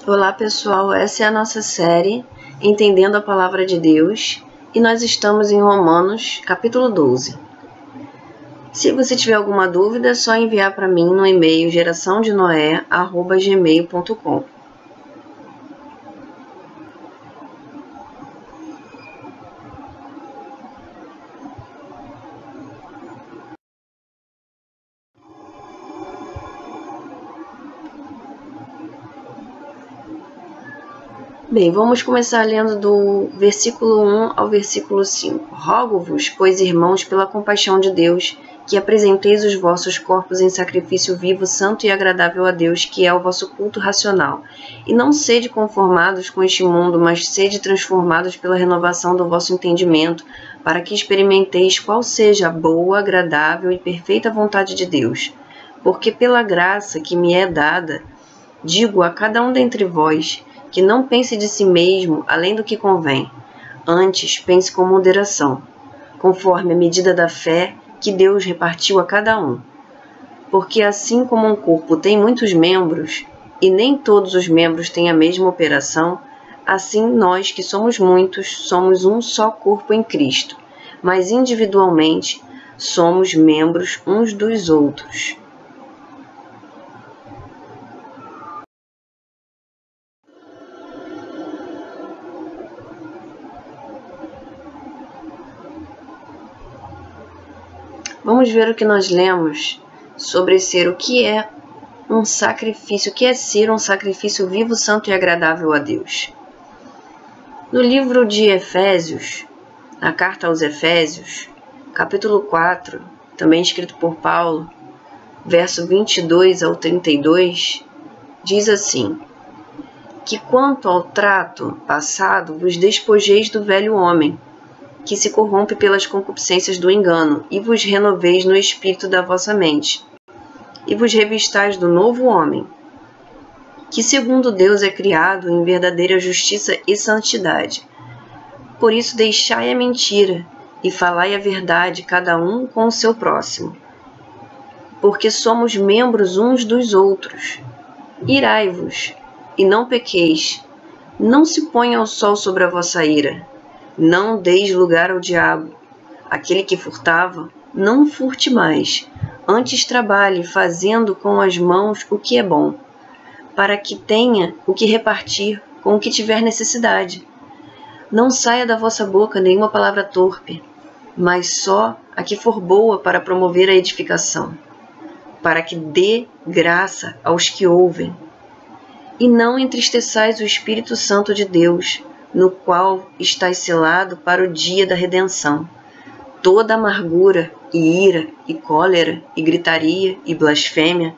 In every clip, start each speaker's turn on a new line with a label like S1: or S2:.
S1: Olá pessoal, essa é a nossa série Entendendo a Palavra de Deus e nós estamos em Romanos capítulo 12. Se você tiver alguma dúvida, é só enviar para mim no e-mail geraçãodenoé@gmail.com. Bem, vamos começar lendo do versículo 1 ao versículo 5. Rogo-vos, pois, irmãos, pela compaixão de Deus, que apresenteis os vossos corpos em sacrifício vivo, santo e agradável a Deus, que é o vosso culto racional. E não sede conformados com este mundo, mas sede transformados pela renovação do vosso entendimento, para que experimenteis qual seja a boa, agradável e perfeita vontade de Deus. Porque pela graça que me é dada, digo a cada um dentre vós, que não pense de si mesmo além do que convém. Antes, pense com moderação, conforme a medida da fé que Deus repartiu a cada um. Porque assim como um corpo tem muitos membros, e nem todos os membros têm a mesma operação, assim nós que somos muitos, somos um só corpo em Cristo, mas individualmente somos membros uns dos outros. Vamos ver o que nós lemos sobre ser o que é um sacrifício, o que é ser um sacrifício vivo, santo e agradável a Deus. No livro de Efésios, na carta aos Efésios, capítulo 4, também escrito por Paulo, verso 22 ao 32, diz assim: que quanto ao trato passado vos despojeis do velho homem, que se corrompe pelas concupiscências do engano, e vos renoveis no espírito da vossa mente, e vos revistais do novo homem, que segundo Deus é criado em verdadeira justiça e santidade. Por isso deixai a mentira, e falai a verdade cada um com o seu próximo, porque somos membros uns dos outros. Irai-vos, e não pequeis, não se ponha o sol sobre a vossa ira. Não deis lugar ao diabo. Aquele que furtava, não furte mais. Antes trabalhe, fazendo com as mãos o que é bom, para que tenha o que repartir com o que tiver necessidade. Não saia da vossa boca nenhuma palavra torpe, mas só a que for boa para promover a edificação, para que dê graça aos que ouvem. E não entristeçais o Espírito Santo de Deus, no qual estáis selado para o dia da redenção. Toda amargura, e ira, e cólera, e gritaria, e blasfêmia,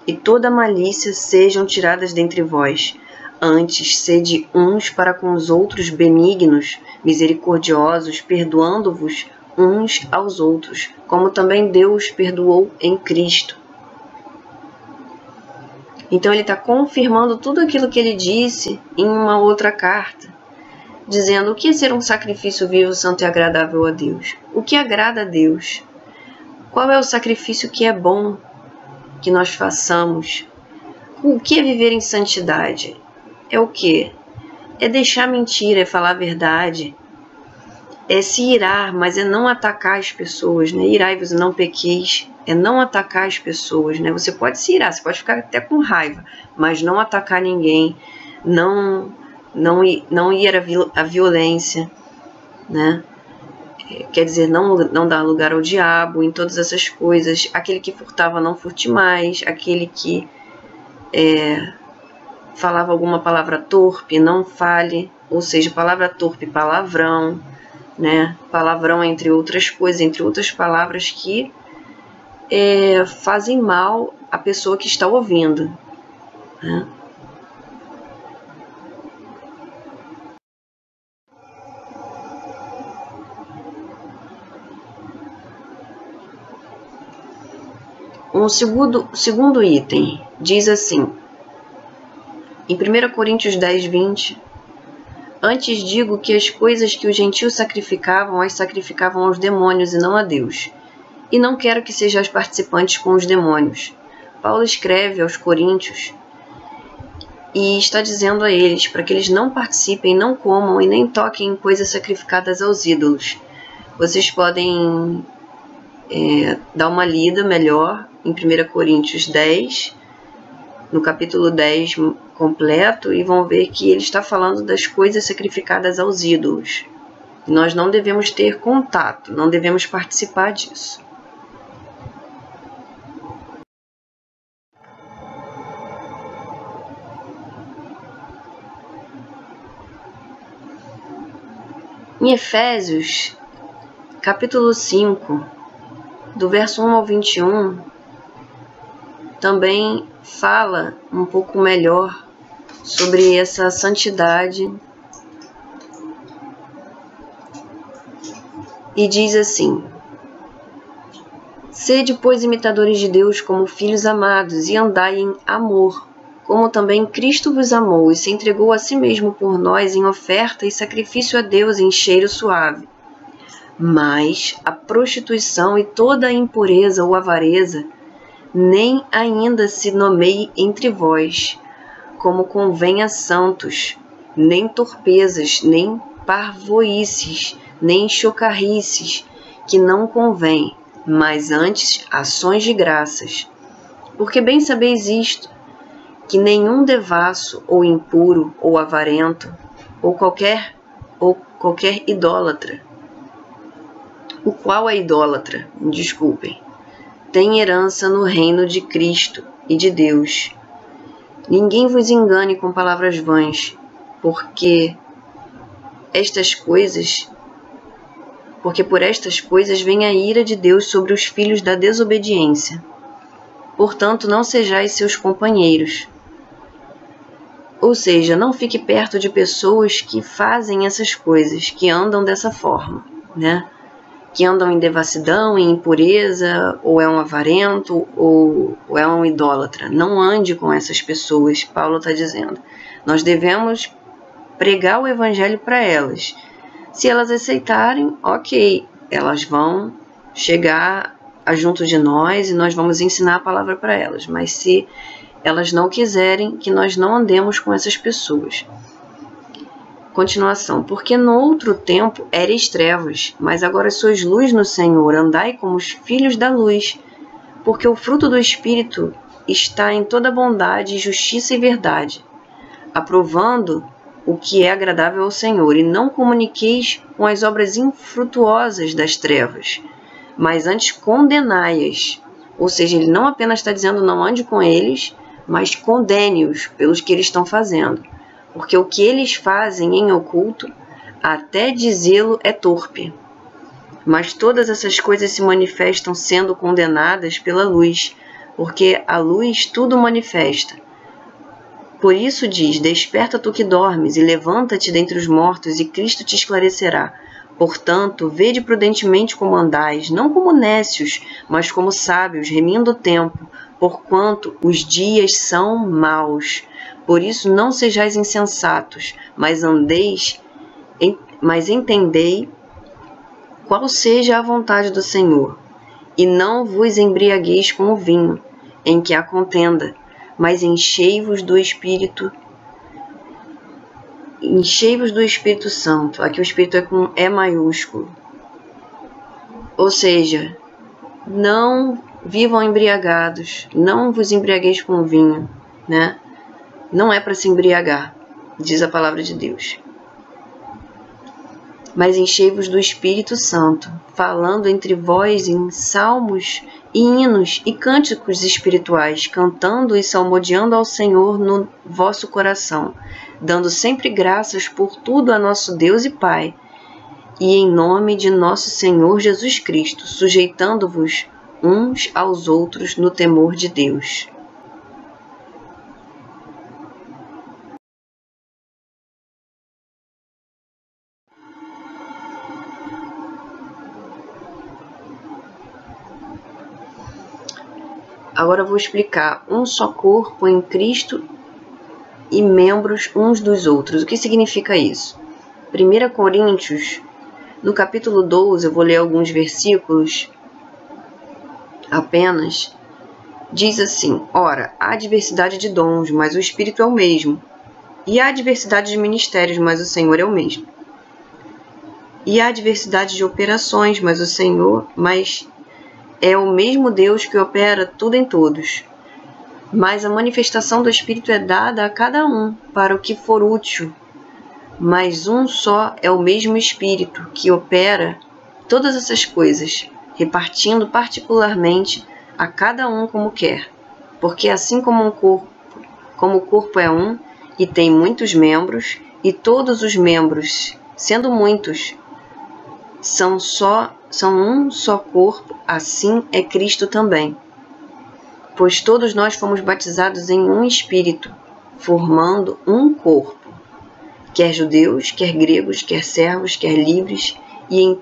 S1: e toda malícia sejam tiradas dentre vós. Antes, sede uns para com os outros benignos, misericordiosos, perdoando-vos uns aos outros, como também Deus perdoou em Cristo. Então ele está confirmando tudo aquilo que ele disse em uma outra carta, dizendo o que é ser um sacrifício vivo, santo e agradável a Deus. O que agrada a Deus? Qual é o sacrifício que é bom que nós façamos? O que é viver em santidade? É o quê? É deixar mentira, é falar a verdade, é se irar, mas é não atacar as pessoas, né? Irai-vos e não pequeis, é não atacar as pessoas, né? Você pode se irar, você pode ficar até com raiva, mas não atacar ninguém, não ir à violência, né? Quer dizer, não dar lugar ao diabo em todas essas coisas. Aquele que furtava, não furte mais. Aquele que falava alguma palavra torpe, não fale. Ou seja, palavra torpe, palavrão, né? Palavrão, entre outras coisas, entre outras palavras que fazem mal à pessoa que está ouvindo, né? Um segundo item diz assim, em 1 Coríntios 10, 20, antes digo que as coisas que os gentios sacrificavam, as sacrificavam aos demônios e não a Deus. E não quero que sejais participantes com os demônios. Paulo escreve aos Coríntios e está dizendo a eles para que eles não participem, não comam e nem toquem em coisas sacrificadas aos ídolos. Vocês podem dar uma lida melhor em 1 Coríntios 10, no capítulo 10 completo, e vão ver que ele está falando das coisas sacrificadas aos ídolos. Nós não devemos ter contato, não devemos participar disso. Em Efésios, capítulo 5, do verso 1 ao 21, também fala um pouco melhor sobre essa santidade e diz assim: Sede, pois, imitadores de Deus como filhos amados, e andai em amor, como também Cristo vos amou e se entregou a si mesmo por nós em oferta e sacrifício a Deus em cheiro suave. Mas a prostituição e toda a impureza ou avareza nem ainda se nomeie entre vós, como convém a santos, nem torpezas, nem parvoíces, nem chocarrices, que não convém, mas antes ações de graças. Porque bem sabeis isto, que nenhum devasso, ou impuro, ou avarento, ou qualquer idólatra, o qual é idólatra, desculpem, tem herança no reino de Cristo e de Deus. Ninguém vos engane com palavras vãs, porque por estas coisas vem a ira de Deus sobre os filhos da desobediência. Portanto, não sejais seus companheiros. Ou seja, não fique perto de pessoas que fazem essas coisas, que andam dessa forma, né? Que andam em devassidão, em impureza, ou é um avarento, ou é um idólatra. Não ande com essas pessoas, Paulo está dizendo. Nós devemos pregar o evangelho para elas. Se elas aceitarem, ok, elas vão chegar junto de nós e nós vamos ensinar a palavra para elas. Mas se elas não quiserem, que nós não andemos com essas pessoas. Continuação, porque no outro tempo erais trevas, mas agora sois luz no Senhor, andai como os filhos da luz, porque o fruto do Espírito está em toda bondade, justiça e verdade, aprovando o que é agradável ao Senhor, e não comuniqueis com as obras infrutuosas das trevas, mas antes condenai-as. Ou seja, ele não apenas está dizendo não ande com eles, mas condene-os pelos que eles estão fazendo. Porque o que eles fazem em oculto, até dizê-lo é torpe. Mas todas essas coisas se manifestam sendo condenadas pela luz, porque a luz tudo manifesta. Por isso diz, desperta tu que dormes, e levanta-te dentre os mortos, e Cristo te esclarecerá. Portanto, vede prudentemente como andais, não como nécios, mas como sábios, remindo o tempo, porquanto os dias são maus. Por isso não sejais insensatos, mas entendei qual seja a vontade do Senhor. E não vos embriagueis com o vinho, em que há contenda, mas enchei-vos do Espírito Santo. Aqui o Espírito é com E maiúsculo. Ou seja, não vivam embriagados, não vos embriagueis com vinho, né? Não é para se embriagar, diz a palavra de Deus. Mas enchei-vos do Espírito Santo, falando entre vós em salmos e hinos e cânticos espirituais, cantando e salmodiando ao Senhor no vosso coração, dando sempre graças por tudo a nosso Deus e Pai, e em nome de nosso Senhor Jesus Cristo, sujeitando-vos uns aos outros no temor de Deus. Agora eu vou explicar um só corpo em Cristo e membros uns dos outros. O que significa isso? 1 Coríntios, no capítulo 12, eu vou ler alguns versículos apenas. Diz assim, ora, há diversidade de dons, mas o Espírito é o mesmo. E há diversidade de ministérios, mas o Senhor é o mesmo. E há diversidade de operações, mas é o mesmo Deus que opera tudo em todos. Mas a manifestação do Espírito é dada a cada um para o que for útil. Mas um só é o mesmo Espírito que opera todas essas coisas, repartindo particularmente a cada um como quer. Porque assim como o corpo é um e tem muitos membros, e todos os membros, sendo muitos, são um só corpo, assim é Cristo também. Pois todos nós fomos batizados em um Espírito, formando um corpo, quer judeus, quer gregos, quer servos, quer livres, e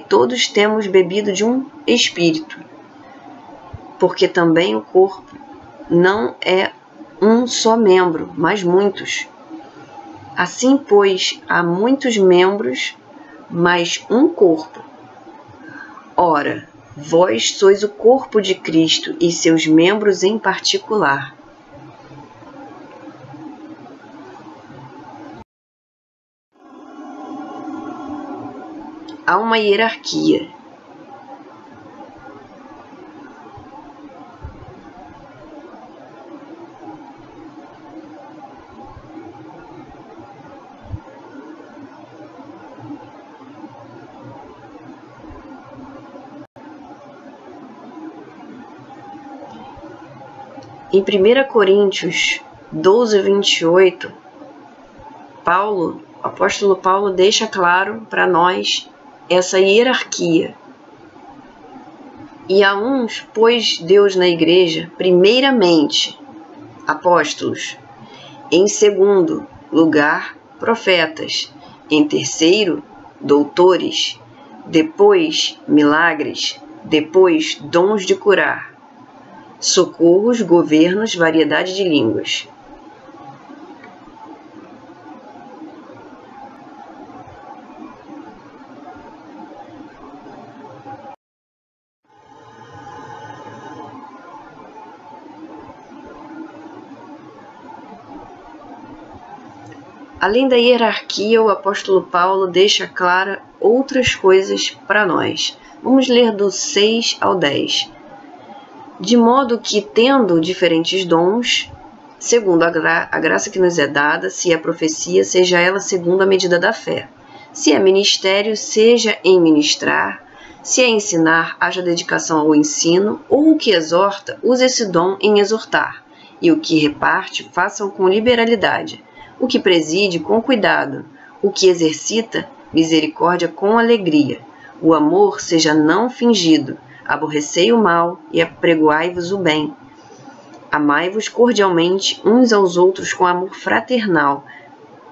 S1: todos temos bebido de um Espírito, porque também o corpo não é um só membro, mas muitos. Assim, pois, há muitos membros, mas um corpo. Ora, vós sois o corpo de Cristo e seus membros em particular. Há uma hierarquia. Em 1 Coríntios 12, 28, o apóstolo Paulo deixa claro para nós essa hierarquia. E a uns pôs Deus na igreja, primeiramente, apóstolos, em segundo lugar, profetas, em terceiro, doutores, depois, milagres, depois, dons de curar, socorros, governos, variedade de línguas. Além da hierarquia, o apóstolo Paulo deixa clara outras coisas para nós. Vamos ler do 6 ao 10. De modo que, tendo diferentes dons, segundo a graça que nos é dada, se é profecia, seja ela segundo a medida da fé. Se é ministério, seja em ministrar. Se é ensinar, haja dedicação ao ensino, ou o que exorta, use esse dom em exortar. E o que reparte, faça-o com liberalidade. O que preside, com cuidado. O que exercita, misericórdia com alegria. O amor seja não fingido. Aborrecei o mal e apregoai-vos o bem. Amai-vos cordialmente uns aos outros com amor fraternal,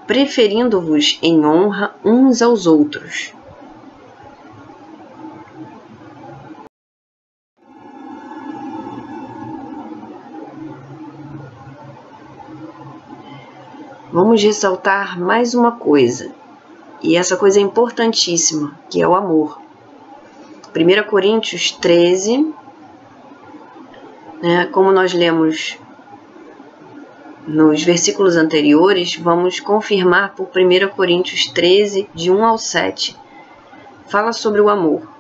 S1: preferindo-vos em honra uns aos outros. Vamos ressaltar mais uma coisa, e essa coisa é importantíssima, que é o amor. 1 Coríntios 13, como nós lemos nos versículos anteriores, vamos confirmar por 1 Coríntios 13, de 1 ao 7, fala sobre o amor.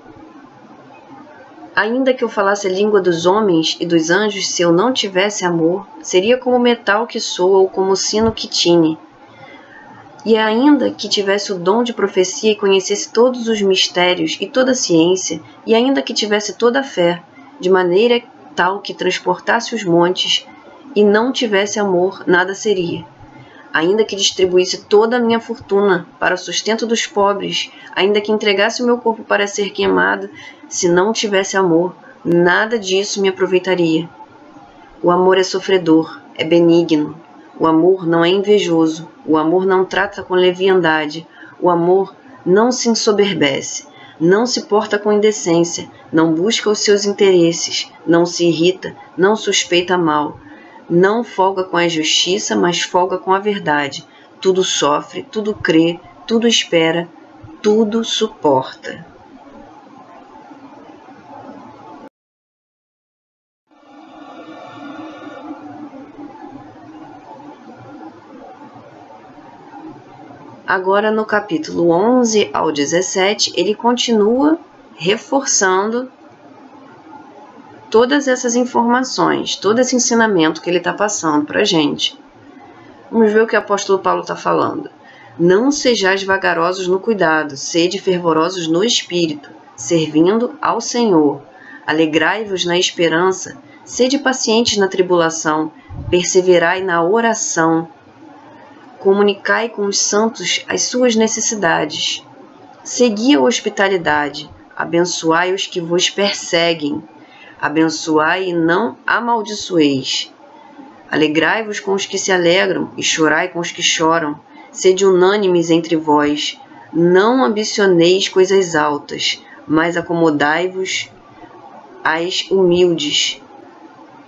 S1: Ainda que eu falasse a língua dos homens e dos anjos, se eu não tivesse amor, seria como metal que soa ou como sino que tine. E ainda que tivesse o dom de profecia e conhecesse todos os mistérios e toda a ciência, e ainda que tivesse toda a fé, de maneira tal que transportasse os montes, e não tivesse amor, nada seria. Ainda que distribuísse toda a minha fortuna para o sustento dos pobres, ainda que entregasse o meu corpo para ser queimado, se não tivesse amor, nada disso me aproveitaria. O amor é sofredor, é benigno. O amor não é invejoso, o amor não trata com leviandade, o amor não se ensoberbece, não se porta com indecência, não busca os seus interesses, não se irrita, não suspeita mal, não folga com a justiça, mas folga com a verdade. Tudo sofre, tudo crê, tudo espera, tudo suporta. Agora, no capítulo 11 ao 17, ele continua reforçando todas essas informações, todo esse ensinamento que ele está passando para a gente. Vamos ver o que o apóstolo Paulo está falando. Não sejais vagarosos no cuidado, sede fervorosos no espírito, servindo ao Senhor. Alegrai-vos na esperança, sede pacientes na tribulação, perseverai na oração. Comunicai com os santos as suas necessidades. Segui a hospitalidade, abençoai os que vos perseguem. Abençoai e não amaldiçoeis. Alegrai-vos com os que se alegram e chorai com os que choram. Sede unânimes entre vós. Não ambicioneis coisas altas, mas acomodai-vos às humildes.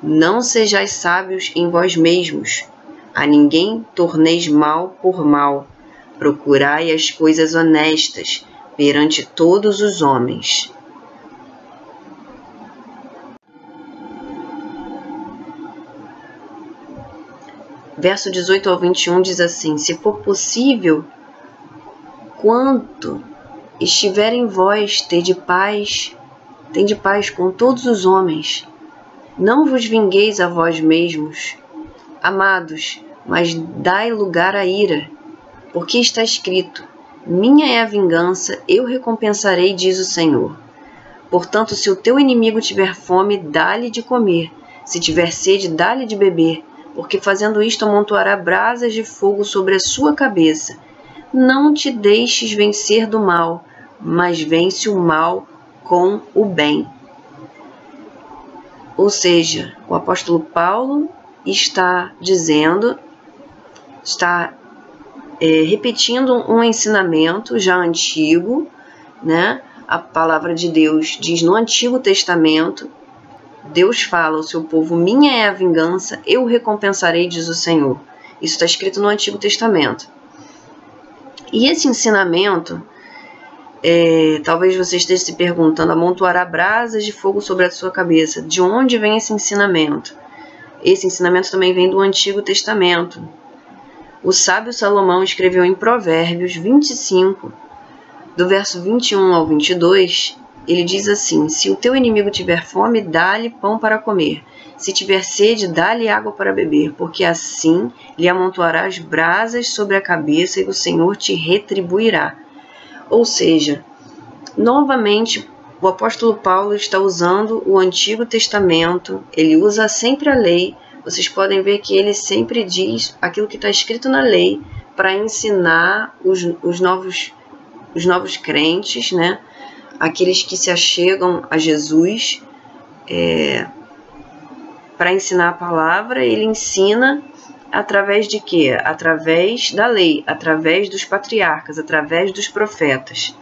S1: Não sejais sábios em vós mesmos. A ninguém torneis mal por mal. Procurai as coisas honestas perante todos os homens. Verso 18 ao 21 diz assim: se for possível, quanto estiver em vós, tende paz com todos os homens. Não vos vingueis a vós mesmos, amados, mas dai lugar à ira, porque está escrito: minha é a vingança, eu recompensarei, diz o Senhor. Portanto, se o teu inimigo tiver fome, dá-lhe de comer, se tiver sede, dá-lhe de beber, porque fazendo isto amontoará brasas de fogo sobre a sua cabeça. Não te deixes vencer do mal, mas vence o mal com o bem. Ou seja, o apóstolo Paulo está dizendo, repetindo um ensinamento já antigo, né? A palavra de Deus diz no Antigo Testamento, Deus fala ao seu povo: minha é a vingança, eu recompensarei, diz o Senhor. Isso está escrito no Antigo Testamento. E esse ensinamento, talvez você esteja se perguntando, amontoará brasas de fogo sobre a sua cabeça. De onde vem esse ensinamento? Esse ensinamento também vem do Antigo Testamento. O sábio Salomão escreveu em Provérbios 25, do verso 21 ao 22, ele diz assim: se o teu inimigo tiver fome, dá-lhe pão para comer. Se tiver sede, dá-lhe água para beber, porque assim lhe amontoarás brasas sobre a cabeça e o Senhor te retribuirá. Ou seja, novamente, o apóstolo Paulo está usando o Antigo Testamento, ele usa sempre a lei. Vocês podem ver que ele sempre diz aquilo que está escrito na lei para ensinar os novos crentes, né? Aqueles que se achegam a Jesus, para ensinar a palavra. Ele ensina através de quê? Através da lei, através dos patriarcas, através dos profetas.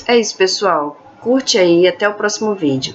S1: É isso, pessoal. Curte aí e até o próximo vídeo.